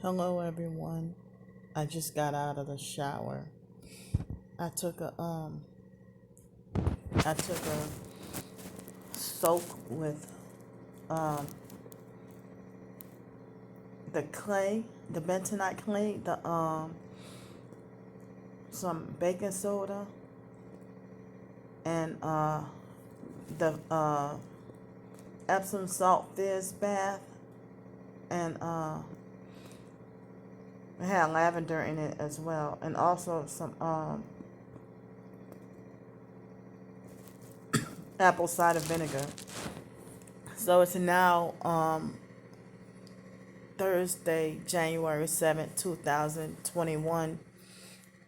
Hello everyone. I just got out of the shower. I took a um I took a soak with um the clay, the bentonite clay, the some baking soda and the Epsom salt fizz bath and it had lavender in it as well, and also some apple cider vinegar. So it's now Thursday, January 7th, 2021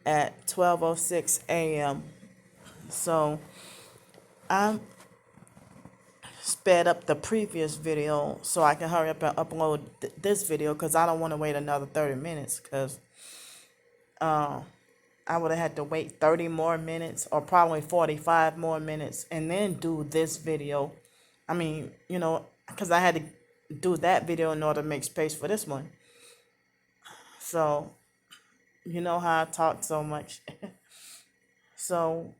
at 12:06 a.m. So I sped up the previous video so I can hurry up and upload this video because I don't want to wait another 30 minutes because I would have had to wait 30 more minutes or probably 45 more minutes and then do this video. I mean, because I had to do that video in order to make space for this one. So, you know how I talk so much. So,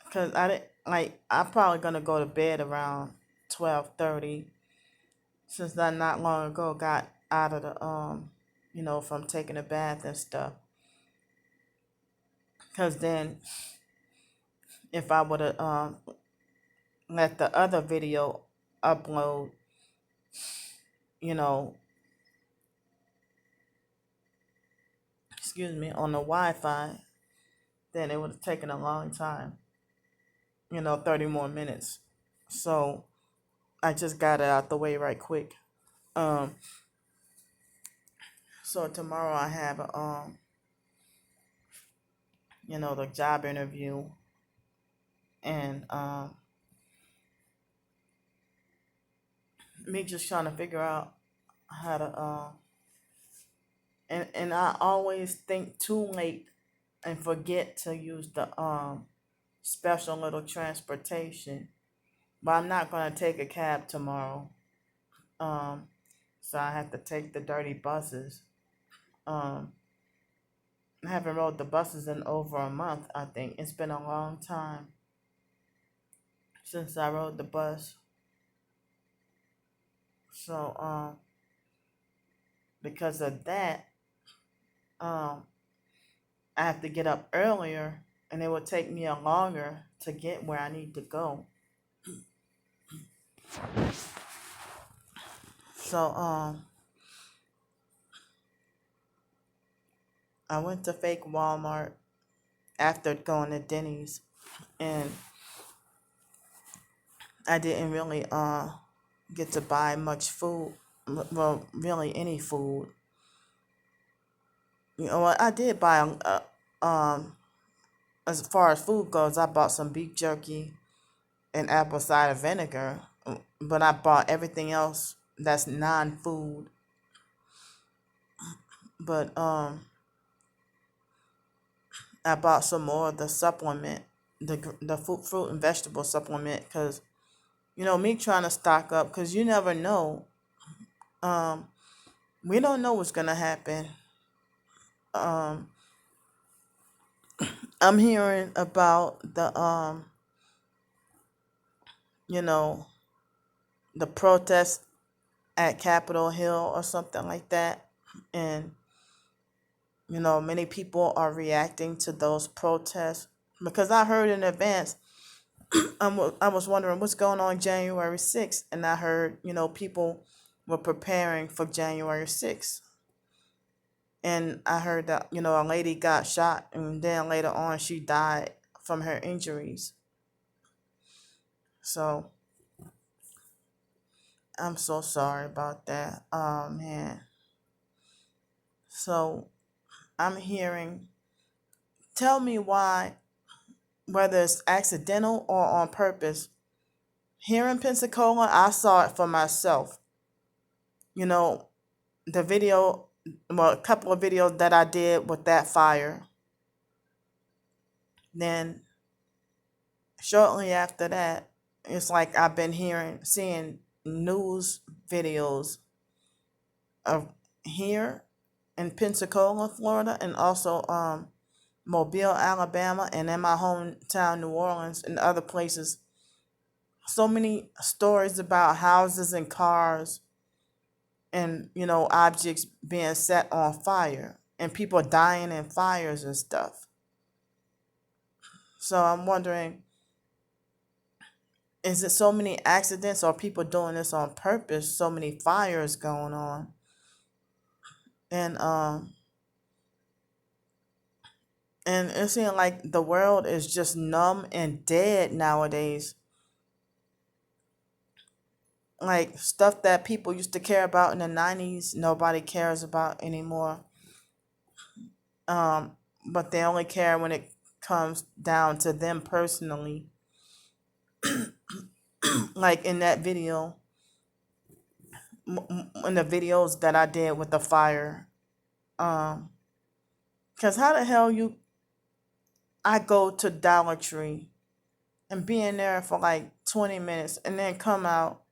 because I didn't, like, I'm probably going to go to bed around 12:30 since I not long ago got out of the, from taking a bath and stuff. Because then if I would have let the other video upload, you know, on the Wi-Fi, then it would have taken a long time, 30 more minutes. So I just got it out the way right quick. Um, so tomorrow I have a, the job interview, and me just trying to figure out how to and I always think too late and forget to use the special little transportation. But I'm not gonna take a cab tomorrow. Um so I have to take the dirty buses. Um I haven't rode the buses in over a month, I think. It's been a long time since I rode the bus. So because of that, um I have to get up earlier and it will take me a longer to get where I need to go. So I went to fake Walmart after going to Denny's, and I didn't really get to buy much food. Well, really any food. What I did buy as far as food goes, I bought some beef jerky and apple cider vinegar, but I bought everything else that's non-food. But I bought some more of the supplement, the fruit and vegetable supplement, because me trying to stock up, because you never know. Um, we don't know what's gonna happen. Um, I'm hearing about you know, the protest at Capitol Hill or something like that, and many people are reacting to those protests because I heard in advance. I was wondering what's going on January 6th, and I heard people were preparing for January 6th. And I heard that a lady got shot, and then later on she died from her injuries. So I'm so sorry about that. Oh man. So I'm hearing. Tell me why, whether it's accidental or on purpose. Here in Pensacola, I saw it for myself. You know, the video, well, a couple of videos that I did with that fire. Then shortly after that, it's like I've been seeing news videos of here in Pensacola, Florida, and also Mobile, Alabama, and in my hometown, New Orleans, and other places. So many stories about houses and cars and, objects being set on fire and people dying in fires and stuff. So I'm wondering, is it so many accidents or people doing this on purpose? So many fires going on, and it seems like the world is just numb and dead nowadays. Like stuff that people used to care about in the 90s, nobody cares about anymore. Um, but they only care when it comes down to them personally. Like in that video, in the videos that I did with the fire. Um, Cause how the hell I go to Dollar Tree and be in there for like 20 minutes and then come out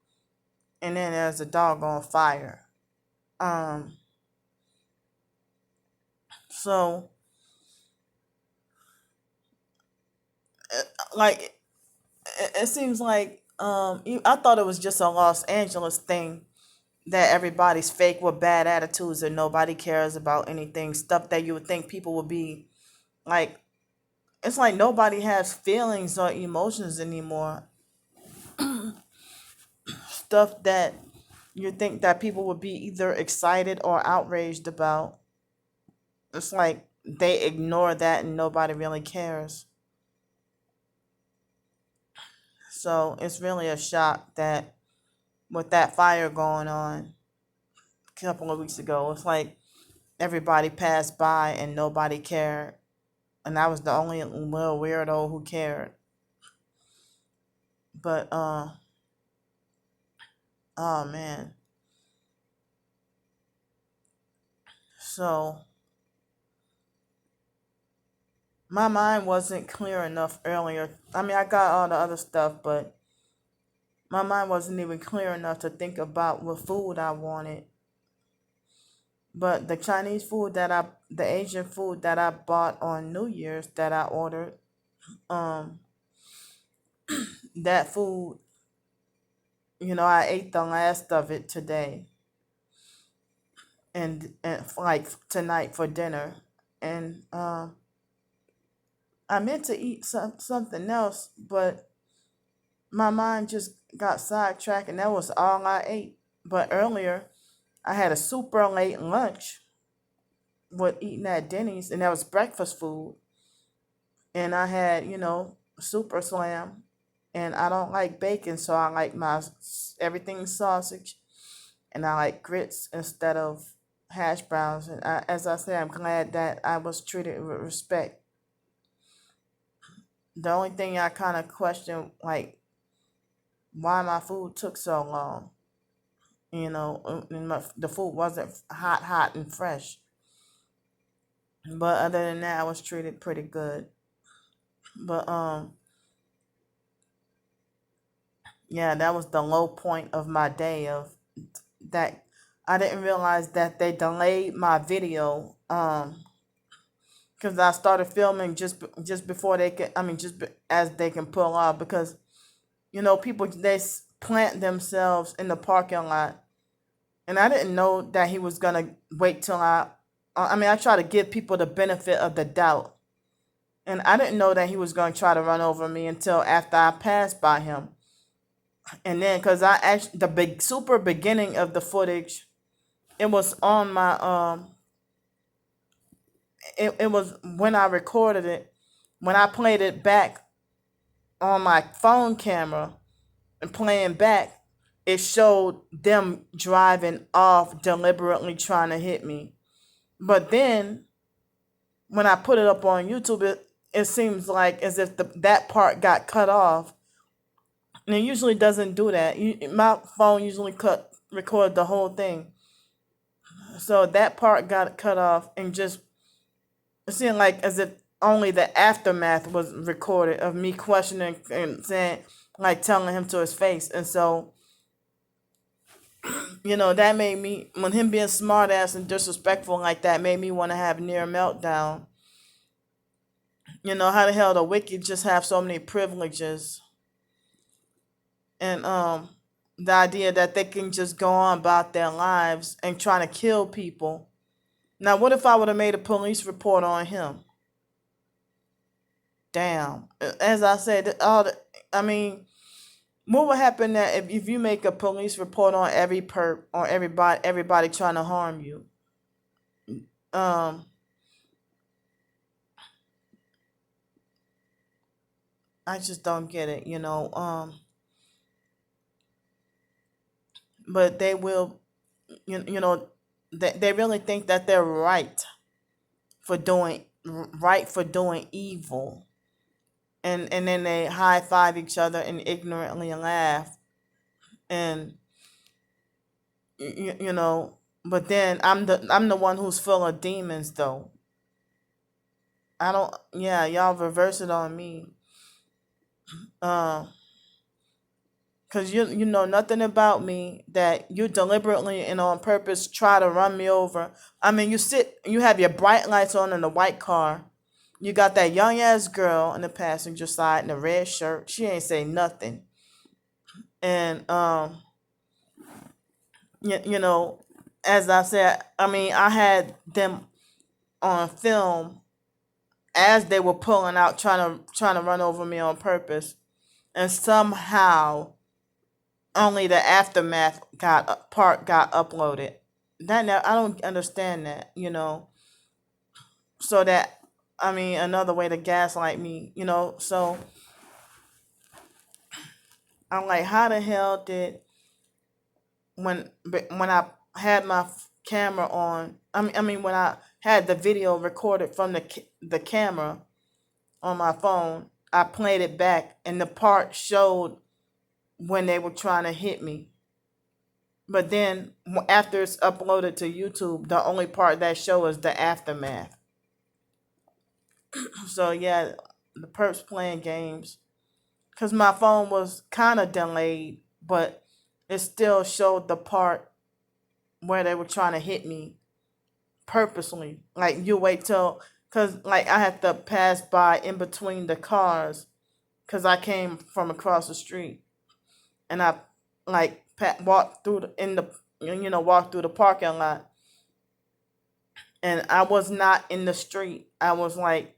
and then there's a dog on fire. Um, so like it seems like I thought it was just a Los Angeles thing that everybody's fake with bad attitudes and nobody cares about anything. Stuff that you would think people would be like. It's like nobody has feelings or emotions anymore. Stuff that you think that people would be either excited or outraged about. It's like they ignore that and nobody really cares. So it's really a shock that with that fire going on a couple of weeks ago, it's like everybody passed by and nobody cared. And I was the only little weirdo who cared. But oh man. So my mind wasn't clear enough earlier. I mean, I got all the other stuff, but my mind wasn't even clear enough to think about what food I wanted. But the the Asian food that I bought on New Year's that I ordered, um, that food, I ate the last of it today and like tonight for dinner. And I meant to eat something else, but my mind just got sidetracked and that was all I ate. But earlier, I had a super late lunch with eating at Denny's, and that was breakfast food. And I had, super slam, and I don't like bacon, so I like my everything sausage, and I like grits instead of hash browns. And as I say, I'm glad that I was treated with respect. The only thing I kind of questioned, like, why my food took so long. And the food wasn't hot and fresh. But other than that, I was treated pretty good. But yeah, that was the low point of my day. Of that, I didn't realize that they delayed my video. Because I started filming just before they could. I mean, as they can pull off. Because people they plant themselves in the parking lot, and I didn't know that he was gonna wait till I. I mean, I try to give people the benefit of the doubt. And I didn't know that he was going to try to run over me until after I passed by him. And then, because I actually, the big super beginning of the footage, it was on my, it was when I recorded it, when I played it back on my phone camera and playing back, it showed them driving off, deliberately trying to hit me. But then, when I put it up on YouTube, it seems like as if that part got cut off. And it usually doesn't do that. My phone usually record the whole thing. So that part got cut off and just it seemed like as if only the aftermath was recorded of me questioning and saying, like telling him to his face. And so That made me, when him being smart ass and disrespectful like that, made me want to have near meltdown. How the hell the wicked just have so many privileges, and the idea that they can just go on about their lives and trying to kill people. Now, what if I would have made a police report on him? Damn. As I said, I mean, what would happen that if you make a police report on everybody trying to harm you? Um, I just don't get it. But they will, you know, they really think that they're right for doing evil, and then they high five each other and ignorantly laugh, and you know. But then I'm the one who's full of demons, though. I don't. Yeah, y'all reverse it on me. Um, Cause you know nothing about me that you deliberately and on purpose try to run me over. I mean, you have your bright lights on in the white car. You got that young ass girl in the passenger side in a red shirt. She ain't say nothing. And you know, as I said, I mean, I had them on film as they were pulling out, trying to run over me on purpose, and somehow only the aftermath got uploaded. I don't understand that. So that, I mean, another way to gaslight me. So I'm like, how the hell did when I had my camera on? I mean, when I had the video recorded from the camera on my phone, I played it back, and the part showed when they were trying to hit me. But then after it's uploaded to YouTube, the only part that show is the aftermath. So yeah, the perps playing games, cause my phone was kind of delayed, but it still showed the part where they were trying to hit me purposely. Like you wait till, cause like I had to pass by in between the cars, cause I came from across the street, and I like walked through walked through the parking lot, and I was not in the street. I was like,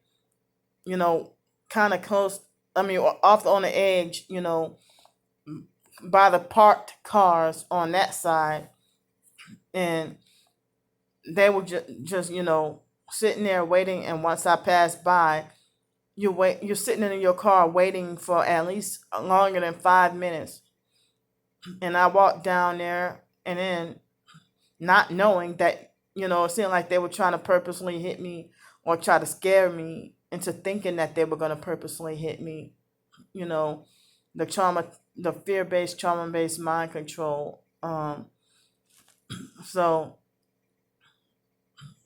you know, kind of close. I mean, off on the edge, by the parked cars on that side, and they were just sitting there waiting. And once I passed by, you're sitting in your car waiting for at least longer than 5 minutes. And I walked down there, and then not knowing that, it seemed like they were trying to purposely hit me or try to scare me into thinking that they were going to purposely hit me. You know, the trauma, the fear-based, trauma-based mind control. So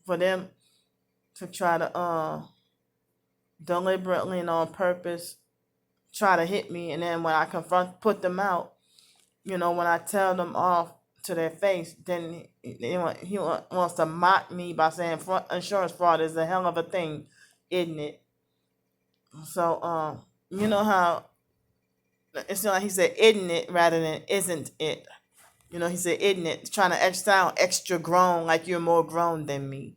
for them to try to deliberately and on purpose try to hit me, and then when I put them out, when I tell them off to their face, then he wants to mock me by saying insurance fraud is a hell of a thing, isn't it? So you know how it's like he said, isn't it, rather than isn't it? He said, isn't it? Trying to sound extra grown, like you're more grown than me.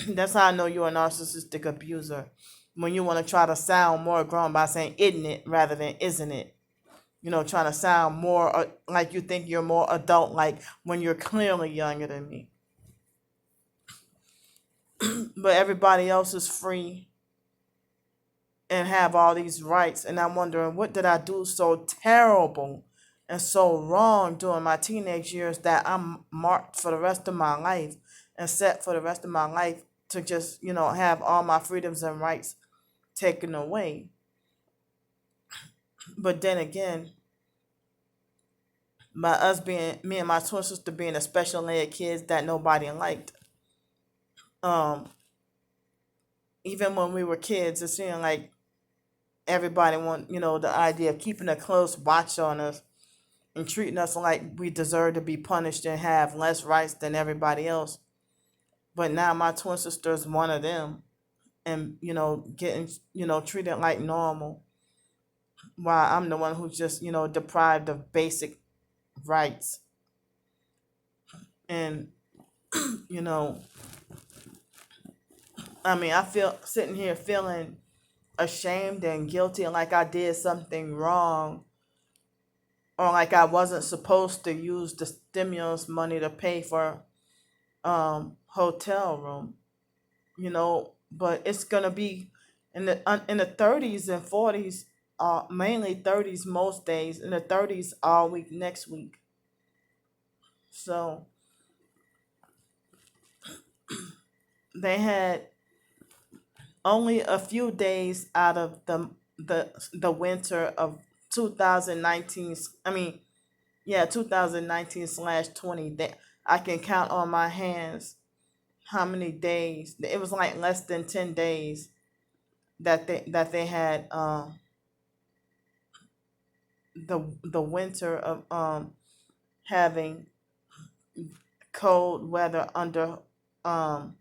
That's how I know you're a narcissistic abuser. When you want to try to sound more grown by saying, isn't it, rather than isn't it? Trying to sound more like you think you're more adult, like when you're clearly younger than me. But everybody else is free and have all these rights. And I'm wondering, what did I do so terrible and so wrong during my teenage years that I'm marked for the rest of my life and set for the rest of my life to just, have all my freedoms and rights taken away? But then again, by us being, me and my twin sister being the special ed kids that nobody liked, um, even when we were kids, it seemed like everybody want, the idea of keeping a close watch on us and treating us like we deserve to be punished and have less rights than everybody else. But now my twin sister is one of them, and getting treated like normal, while I'm the one who's just deprived of basic rights. And you know I feel sitting here feeling ashamed and guilty, and like I did something wrong, or like I wasn't supposed to use the stimulus money to pay for hotel room. But it's gonna be in the 30s and 40s, mainly 30s most days, in the 30s all week next week. So they had only a few days out of the winter of 2019. I mean, yeah, 2019/20. That I can count on my hands how many days. It was like less than 10 days that they had the winter of having cold weather under um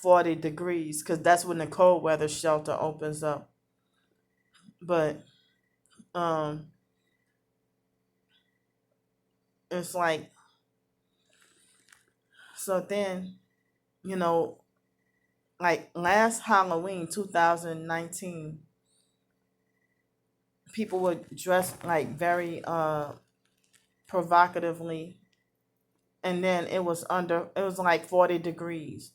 40 degrees, because that's when the cold weather shelter opens up. But um it's like, so then, you know like last Halloween 2019, people would dress like very provocatively, and then it was like 40 degrees,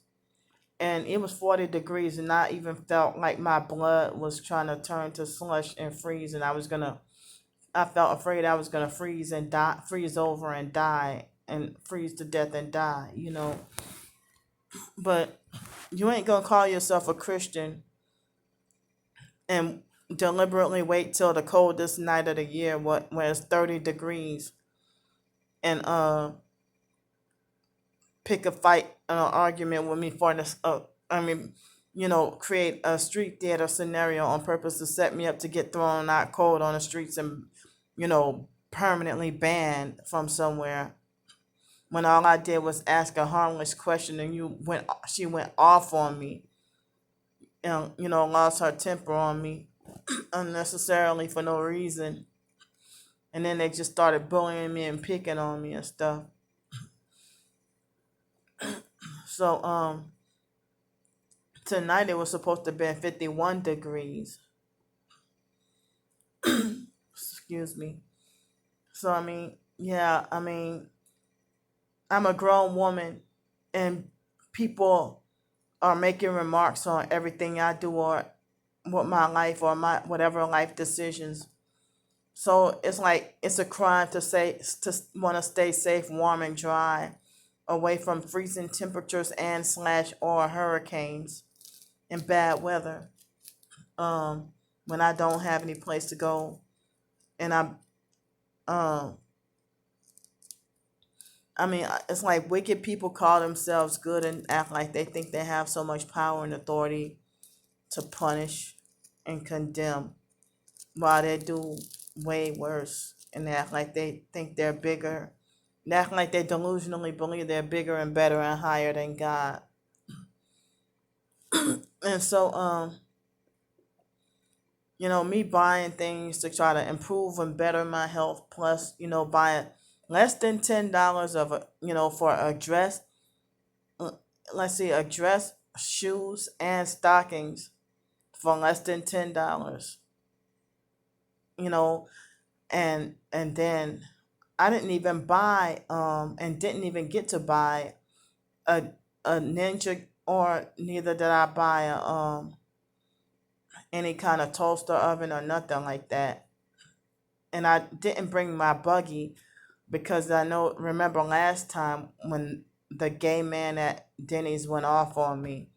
and it was 40 degrees, and I even felt like my blood was trying to turn to slush and freeze, and I felt afraid I was gonna freeze and die, freeze over and die, and freeze to death and die. But you ain't gonna call yourself a Christian and deliberately wait till the coldest night of the year, where it's 30 degrees, and pick a fight, an argument with me for this. I mean, create a street theater scenario on purpose to set me up to get thrown out cold on the streets and permanently banned from somewhere. When all I did was ask a harmless question, and she went off on me, and lost her temper on me unnecessarily for no reason. And then they just started bullying me and picking on me and stuff. So tonight it was supposed to be 51 degrees. Excuse me. So yeah, I'm a grown woman, and people are making remarks on everything I do, or with my life, or my whatever life decisions. So it's like it's a crime to want to stay safe, warm, and dry, away from freezing temperatures and slash or hurricanes and bad weather. When I don't have any place to go, and um, it's like wicked people call themselves good and act like they think they have so much power and authority to punish and condemn, while they do way worse, and act like they think they're bigger. They act like they delusionally believe they're bigger and better and higher than God. And so, me buying things to try to improve and better my health, plus, buying less than $10 of for a dress. uh, Let's see, a dress, shoes, and stockings for less than $10. You know, and then I didn't even buy and didn't even get to buy a a ninja, or neither did I buy any kind of toaster oven or nothing like that. And I didn't bring my buggy, because remember last time when the gay man at Denny's went off on me.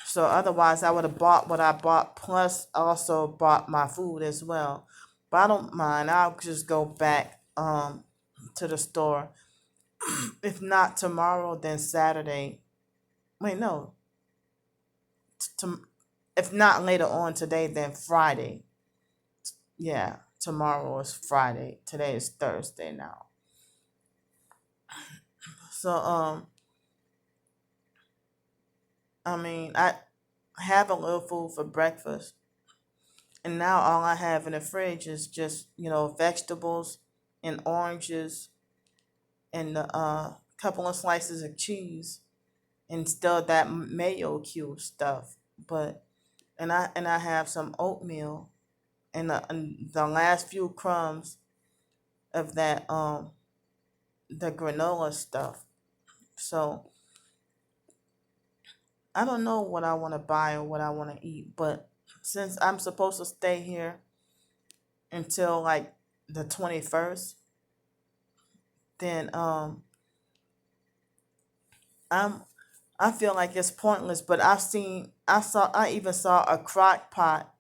So otherwise I would have bought what I bought, plus also bought my food as well. But I don't mind. I'll just go back to the store. If not tomorrow, then Saturday. Wait, no. To, if not later on today, then Friday. Yeah, tomorrow is Friday. Today is Thursday now. So I mean, I have a little food for breakfast, and now all I have in the fridge is just vegetables and oranges and a couple of slices of cheese and still that mayo cube stuff. But and I have some oatmeal and the last few crumbs of that the granola stuff. So I don't know what I want to buy or what I want to eat, but since I'm supposed to stay here until like the 21st, then I'm I feel like it's pointless, but I even saw a crock pot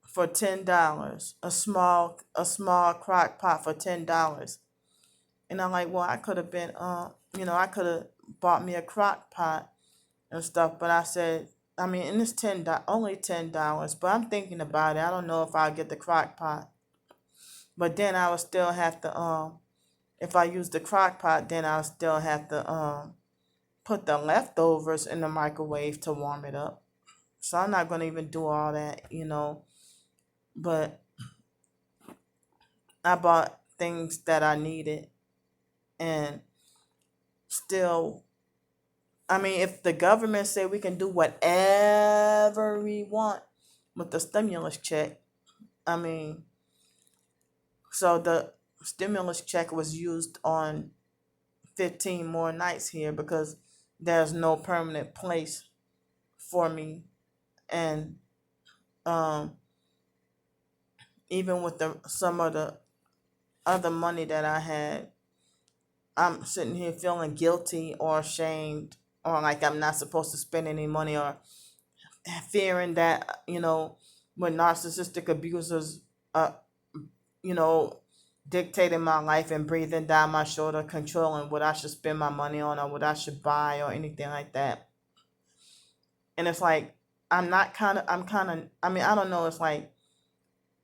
for $10, a small crock pot for $10. And I'm like, well, I could have been I could have bought me a crock pot and stuff, but I said, I mean, and it's only $10, but I'm thinking about it. I don't know if I'll get the crock pot. But then I would still have to if I use the crock pot, then I'll still have to put the leftovers in the microwave to warm it up. So I'm not gonna even do all that. But I bought things that I needed, and still, I mean, if the government say we can do whatever we want with the stimulus check, I mean, so the stimulus check was used on 15 more nights here because there's no permanent place for me. And um, even with some of the other money that I had, I'm sitting here feeling guilty or ashamed or like I'm not supposed to spend any money, or fearing that, when narcissistic abusers, uh, you know, dictating my life and breathing down my shoulder, controlling what I should spend my money on or what I should buy or anything like that. And it's like, I mean, I don't know, it's like,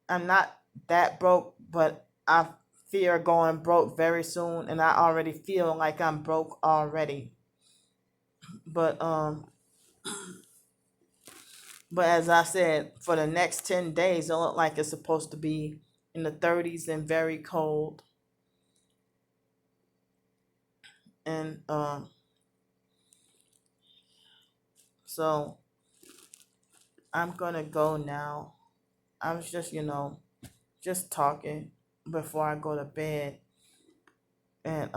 I'm not that broke, but I fear going broke very soon, and I already feel like I'm broke already. But as I said, for the next 10 days, it look like it's supposed to be in the 30s and very cold. And so I'm gonna go now. I was just talking before I go to bed, and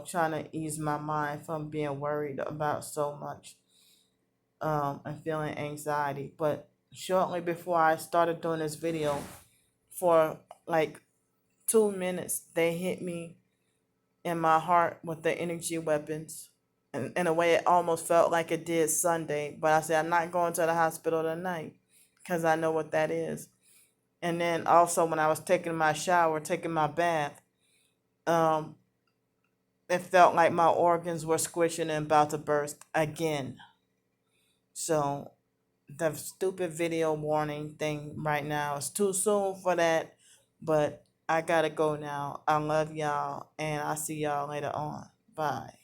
trying to ease my mind from being worried about so much, and feeling anxiety. But shortly before I started doing this video, for like 2 minutes, they hit me in my heart with the energy weapons. And in a way, it almost felt like it did Sunday. But I said, I'm not going to the hospital tonight because I know what that is. And then also, when I was taking my shower, taking my bath, um, it felt like my organs were squishing and about to burst again. So the stupid video warning thing right now is too soon for that, but I gotta go now. I love y'all, and I'll see y'all later on. Bye.